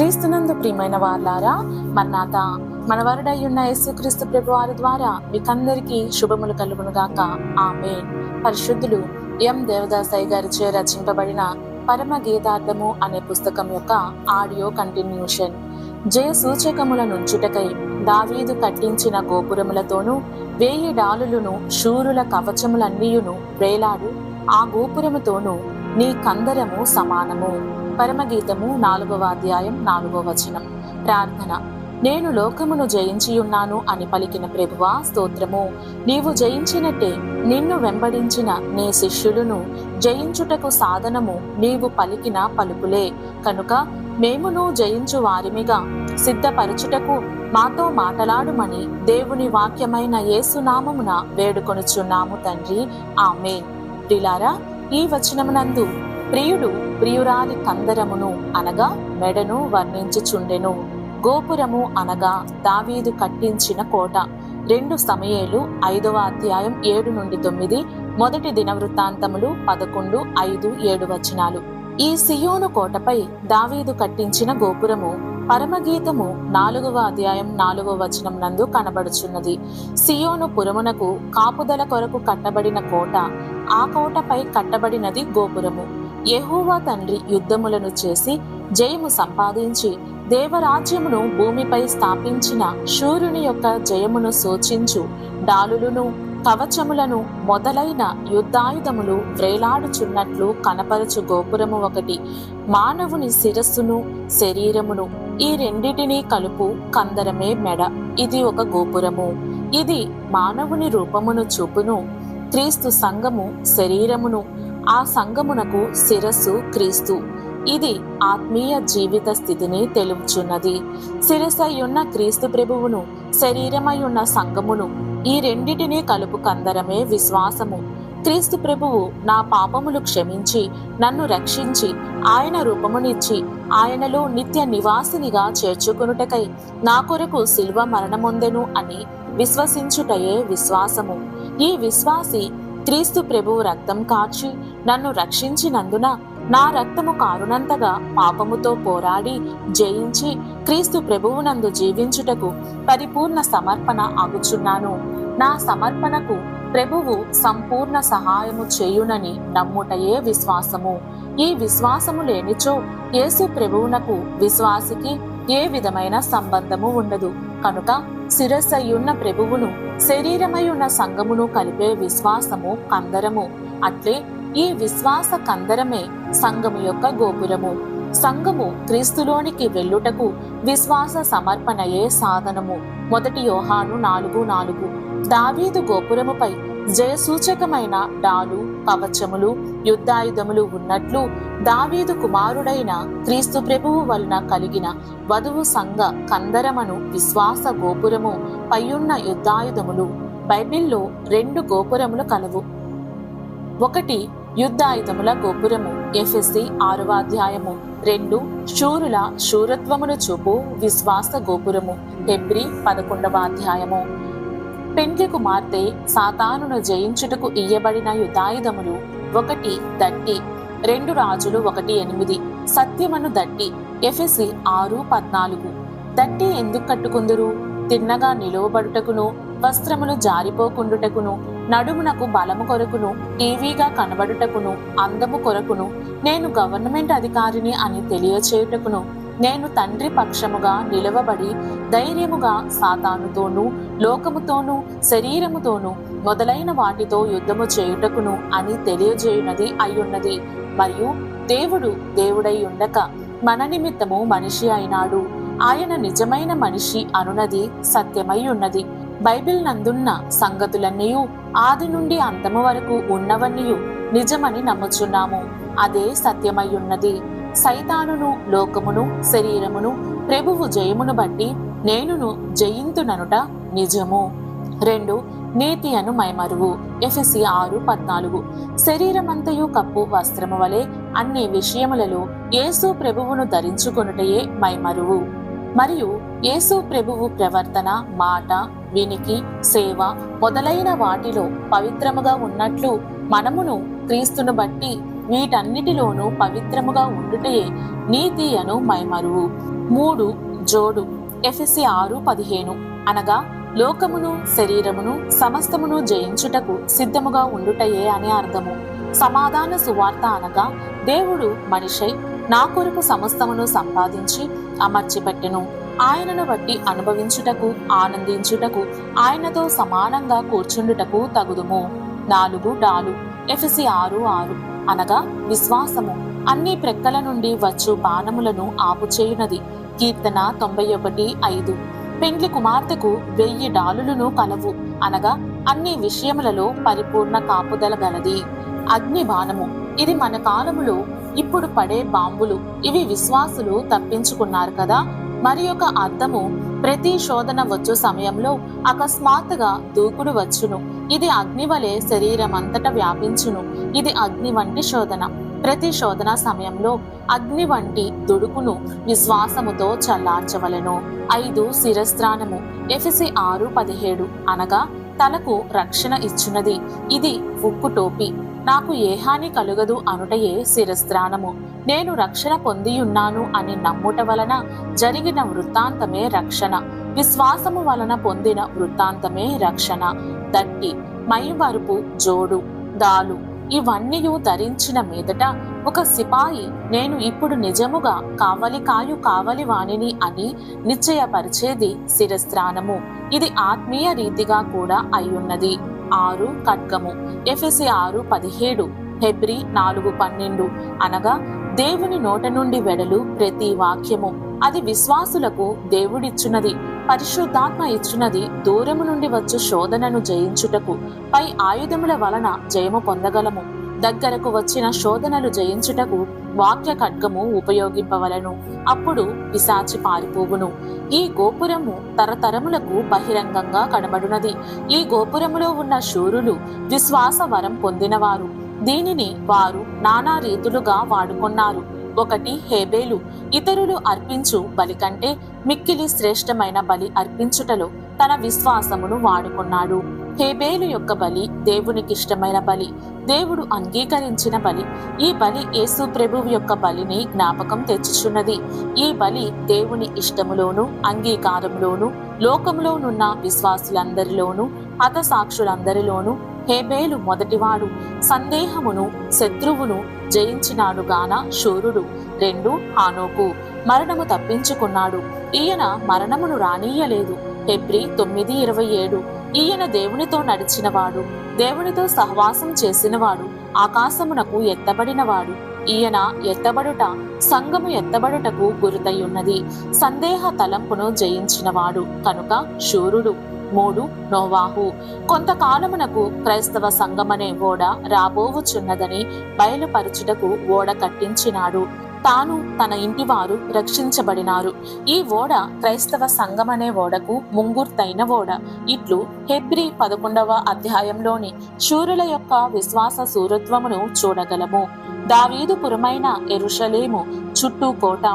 క్రీస్తునందు ప్రియమైన వార్లారా, మన్నాత మనవరుడయ్యున్న యేసుక్రీస్తు ప్రభు వారి ద్వారా మీకందరికీ శుభములు కలుగునుగాక. ఆమేన్. పరిశుద్ధులు ఎం దేవదాసయ్య గారిచే రచింపబడిన పరమ గీతార్థము అనే పుస్తకం యొక్క ఆడియో కంటిన్యూషన్. జయ సూచకముల నుంచుటకై దావీదు కట్టించిన గోపురములతోనూ 1000 డాలులను శూరుల కవచములన్నీయును వేలాడు ఆ గోపురముతోనూ నీ కందరము సమానము. పరమగీతము 4వ అధ్యాయం 4వ వచనం. ప్రార్థన. నేను లోకమును జయించియున్నాను అని పలికిన ప్రభువా స్తోత్రము. నీవు జయించినట్టే నిన్ను వెంబడించిన నీ శిష్యులను జయించుటకు సాధనము నీవు పలికిన పలుకులే కనుక మేమును జయించు వారిమిగా సిద్ధపరచుటకు మాతో మాటలాడుమని దేవుని వాక్యమైన యేసునామమున వేడుకొనుచున్నాము తండ్రి. ఆమేన్. ప్రియులారా, ఈ వచనమునందు ప్రియుడు ప్రియురాలి కందరమును అనగా మెడను వర్ణించుచుండెను. గోపురము అనగా దావీదు కట్టించిన కోట. 2 సమూయేలు 5వ అధ్యాయం 7-9, మొదటి దినవృత్తాంతములు 11, 5, 7 వచనాలు. ఈ సియోను కోటపై దావీదు కట్టించిన గోపురము పరమగీతము 4వ అధ్యాయం 4వ వచనం నందు కనబడుచున్నది. సియోను పురమునకు కాపుదల కొరకు కట్టబడిన కోట, ఆ కోటపై కట్టబడినది గోపురము. యెహోవా తండ్రి యుద్ధములను చేసి జయము సంపాదించి దేవరాజ్యమును భూమిపై స్థాపించిన శూరుని యొక్క జయమును సూచించు డాలులను కవచములను మొదలైన యుద్ధాయుధములు వ్రేలాడుచున్నట్లు కనపరచు గోపురము ఒకటి. మానవుని శిరస్సును శరీరమును ఈ రెండిటినీ కలుపు కందరమే మెడ. ఇది ఒక గోపురము. ఇది మానవుని రూపమును చూపును. క్రీస్తు సంఘము శరీరమును, ఆ సంఘమునకు శిరస్సు క్రీస్తు. ఇది ఆత్మీయ జీవిత స్థితిని తెలుపుచున్నది. శిరస్సయ్యున్న క్రీస్తు ప్రభువును, శరీరమయ్యున్న సంఘమును ఈ రెండిటినీ కలుపు కందరమే విశ్వాసము. క్రీస్తు ప్రభువు నా పాపములు క్షమించి నన్ను రక్షించి ఆయన రూపమునిచ్చి ఆయనలో నిత్య నివాసినిగా చేర్చుకొనుటకై నా కొరకు శిల్వ మరణమొందెను అని విశ్వసించుటయే విశ్వాసము. ఈ విశ్వాసి క్రీస్తు ప్రభువు రక్తం కార్చి నన్ను రక్షించినందున నా రక్తము కారునంతగా పాపముతో పోరాడి జయించి క్రీస్తు ప్రభువునందు జీవించుటకు పరిపూర్ణ సమర్పణ అగుచున్నాను. నా సమర్పణకు ప్రభువు సంపూర్ణ సహాయము చేయునని నమ్ముటయే విశ్వాసము. ఈ విశ్వాసము లేనిచో యేసు ప్రభువునకు విశ్వాసికి ఏ విధమైన సంబంధము ఉండదు. కనుక శిరస్సయ్యున్న ప్రభువును శరీరమయ్యున్న సంఘమును కలిపే విశ్వాసము కందరము. అట్లే ఈ విశ్వాస కందరమే సంఘము యొక్క గోపురము. సంఘము క్రీస్తులోనికి వెళ్ళుటకు విశ్వాస సమర్పణయే సాధనము. 1 యోహాను 4:4. దావీదు గోపురముపై జయసూచకమైన డాలు కవచములు యుద్ధాయుధములు ఉన్నట్లు దావీదు కుమారుడైన క్రీస్తు ప్రభువు వలన కలిగిన వధువు సంఘ కందరమను విశ్వాస గోపురము పైయున్న యుద్ధాయుధములు. బైబిల్లో 2 గోపురములు కలవు. 1 యుద్ధాయుధముల గోపురము ఎఫెసీ 6వ అధ్యాయము. 2 శూరుల శూరత్వమును చూపు విశ్వాస గోపురము హెబ్రీ 11వ అధ్యాయము. పెండ్లి కుమార్తె సాతానును జయించుటకు ఇయ్యబడిన యుద్ధాయుధములు 1 దట్టి 2 రాజులు 1:8 సత్యమను దట్టి ఎఫెసీ 6:14. దట్టి ఎందుకు కట్టుకుందురు? తిన్నగా నిలువబడుటకును, వస్త్రములు జారిపోకుండుటకును, నడుమునకు బలము కొరకును, టీవీగా కనబడుటకును, అందము కొరకును, నేను గవర్నమెంట్ అధికారిని అని తెలియచేయుటకును, నేను తండ్రి పక్షముగా నిలవబడి ధైర్యముగా సాతానుతోనూ లోకముతోనూ శరీరముతోనూ మొదలైన వాటితో యుద్ధము చేయుటకును అని తెలియజేయునది అయ్యున్నది. మరియు దేవుడు దేవుడై ఉండక మన నిమిత్తము మనిషి అయినాడు. ఆయన నిజమైన మనిషి అనునది సత్యమై ఉన్నది. బైబిల్ నందున్న సంగతులన్నీయు ఆది నుండి అంతము వరకు ఉన్నవన్నీయు నిజమని నమ్ముచున్నాము. అదే సత్యమై ఉన్నది. సైతానును లోకమును శరీరమును ప్రభువు జయమును బట్టి నేనును జయింతుననుట నిజము. 2 నీతి అను మైమరువు ఎఫెసీ 6:14. శరీరమంతయు కప్పు వస్త్రము వలె అన్ని విషయములలో యేసు ప్రభువును ధరించుకొనుటయే మైమరువు. మరియు యేసు ప్రభువు ప్రవర్తన, మాట, వినికి, సేవ మొదలైన వాటిలో పవిత్రముగా ఉన్నట్లు మనమును క్రీస్తును బట్టి వీటన్నిటిలోనూ పవిత్రముగా ఉండుటయే నీతి అను మైమరువు. 3 జోడు ఎఫెసీ 6:15 అనగా లోకమును శరీరమును సమస్తమును జయించుటకు సిద్ధముగా ఉండుటయే అని అర్థము. సమాధాన సువార్త అనగా దేవుడు మనిషై నా కొరకు సమస్తమును సంపాదించి అమర్చిపెట్టెను. ఆయనను బట్టి అనుభవించుటకు ఆనందించుటకు ఆయనతో సమానంగా కూర్చుండుటకు తగుదుము. 4 డాలు ఎఫెసీ 6:6 అనగా విశ్వాసము అన్ని ప్రక్కల నుండి వచ్చు బాణములను ఆపుచేయునది. కీర్తన 91:5 పెండ్లి కుమార్తెకు 1000 డాలులను కలవు అనగా అన్ని విషయములలో పరిపూర్ణ కాపుదల గలది. అగ్ని బాణము ఇది మన కాలములో ఇప్పుడు పడే బాంబులు. ఇవి విశ్వాసులు తప్పించుకున్నారు కదా. మరి ఒక అర్థము ప్రతి శోధన వచ్చు సమయంలో అకస్మాత్తుగా దూకుడు వచ్చును. ఇది అగ్ని వలె శరీరం అంతటా వ్యాపించును. ఇది అగ్ని వంటి శోధన. ప్రతి శోధన సమయంలో అగ్ని వంటి దుడుకును విశ్వాసముతో చల్లార్చవలెను. 5 శిరస్త్రాణము ఎఫెసీ 6:17 అనగా తలకు రక్షణ ఇచ్చున్నది. ఇది ఉక్కు టోపీ. నాకు ఏ హాని కలుగదు అనుటయే శిరస్త్రాణము. నేను రక్షణ పొందియున్నాను అని నమ్ముట వలన జరిగిన వృత్తాంతమే రక్షణ. విశ్వాసము వలన పొందిన వృత్తాంతమే రక్షణ. దట్టి మైమరుపు జోడు దాలు ఇవన్నీయు ధరించిన మీదట ఒక సిపాయి నేను ఇప్పుడు నిజముగా కావలి వాణిని అని నిశ్చయపరిచేది శిరస్త్రాణము. ఇది ఆత్మీయ రీతిగా కూడా అయ్యున్నది. 6 ఖడ్గము ఎఫెసీ 6:17 హెబ్రీ 4:12 అనగా దేవుని నోట నుండి వెడలు ప్రతి వాక్యము. అది విశ్వాసులకు దేవుడిచ్చున్నది. పరిశుద్ధాత్మ ఇచ్చున్నది దూరము నుండి వచ్చు శోధనను జయించుటకు. పై ఆయుధముల వలన జయము పొందగలము. దగ్గరకు వచ్చిన శోధనలు జయించుటకు వాక్య ఖడ్గము ఉపయోగింపవలను. అప్పుడు పిశాచి పారిపోవును. ఈ గోపురము తరతరములకు బహిరంగంగా కనబడునది. ఈ గోపురములో ఉన్న శూరులు విశ్వాస వరం పొందినవారు. దీనిని వారు నానా రీతులుగా వాడుకున్నారు. 1 హేబేలు ఇతరులు అర్పించు బలి కంటే మిక్కిలి శ్రేష్టమైన బలి అర్పించుటలో తన విశ్వాసమును వాడుకున్నాడు. హేబేలు యొక్క బలి దేవునికిష్టమైన బలి, దేవుడు అంగీకరించిన బలి. ఈ బలి యేసు ప్రభువు యొక్క బలిని జ్ఞాపకం తెచ్చుచున్నది. ఈ బలి దేవుని ఇష్టములోను అంగీకారములోను లోకములోనున్న విశ్వాసులందరిలోను హతసాక్షులందరిలోను హేబేలు మొదటివాడు. సందేహమును శత్రువును జయించినాడు గాన శూరుడు. 2 హానోకు మరణము తప్పించుకున్నాడు. ఈయన మరణమును రానీయలేదు. హెబ్రీ 9:27 ఈయన దేవునితో నడిచినవాడు, దేవునితో సహవాసం చేసినవాడు, ఆకాశమునకు ఎత్తబడినవాడు. ఈయన ఎత్తబడుట సంఘము ఎత్తబడుటకు గురుతయ్యున్నది. సందేహ తలంపును జయించినవాడు కనుక శూరుడు. 3 నోవాహు కొంతకాలమునకు క్రైస్తవ సంఘమనే ఓడ రాబోవుచున్నదని బయలుపరచుటకు ఓడ కట్టించినాడు. తాను తన ఇంటివారు రక్షించబడినారు. ఈ ఓడ క్రైస్తవ సంఘమనే ఓడకు ముంగుర్తైన ఓడ. ఇట్లు హెబ్రీ 11వ అధ్యాయంలోని శూరుల యొక్క విశ్వాస శూరత్వమును చూడగలము. దావీదు పురమైన యెరూషలేము చుట్టూ కోట,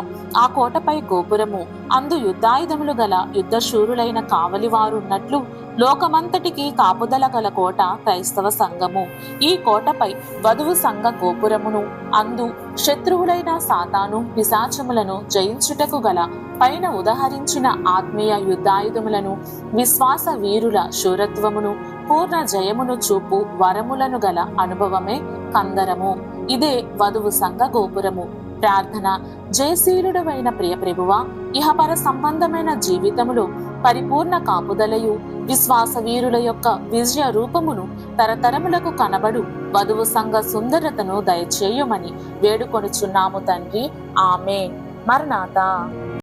ఆ కోటపై గోపురము, అందు యుద్ధాయుధములు గల యుద్ధశూరులైన కావలివారున్నట్లు లోకమంతటికి కాపుదల గల కోట క్రైస్తవ సంఘము. ఈ కోటపై వధువు సంఘ గోపురమును, అందు శత్రువులైన సాతాను పిశాచములను జయించుటకు గల పైన ఉదహరించిన ఆత్మీయ యుద్ధాయుధములను, విశ్వాస వీరుల శూరత్వమును, పూర్ణ జయమును చూపు వరములను గల అనుభవమే కందరము. ఇదే వధువు సంఘ గోపురము. ప్రార్థన. జయశీలుడవైన ప్రియ ప్రభువా, ఇహపర సంబంధమైన జీవితములో పరిపూర్ణ కాపుదలయు విశ్వాస వీరుల యొక్క విజయ రూపమును తరతరములకు కనబడు వధువు సంఘ సుందరతను దయచేయుమని వేడుకొనుచున్నాము తండ్రి. ఆమేన్. మరణాత.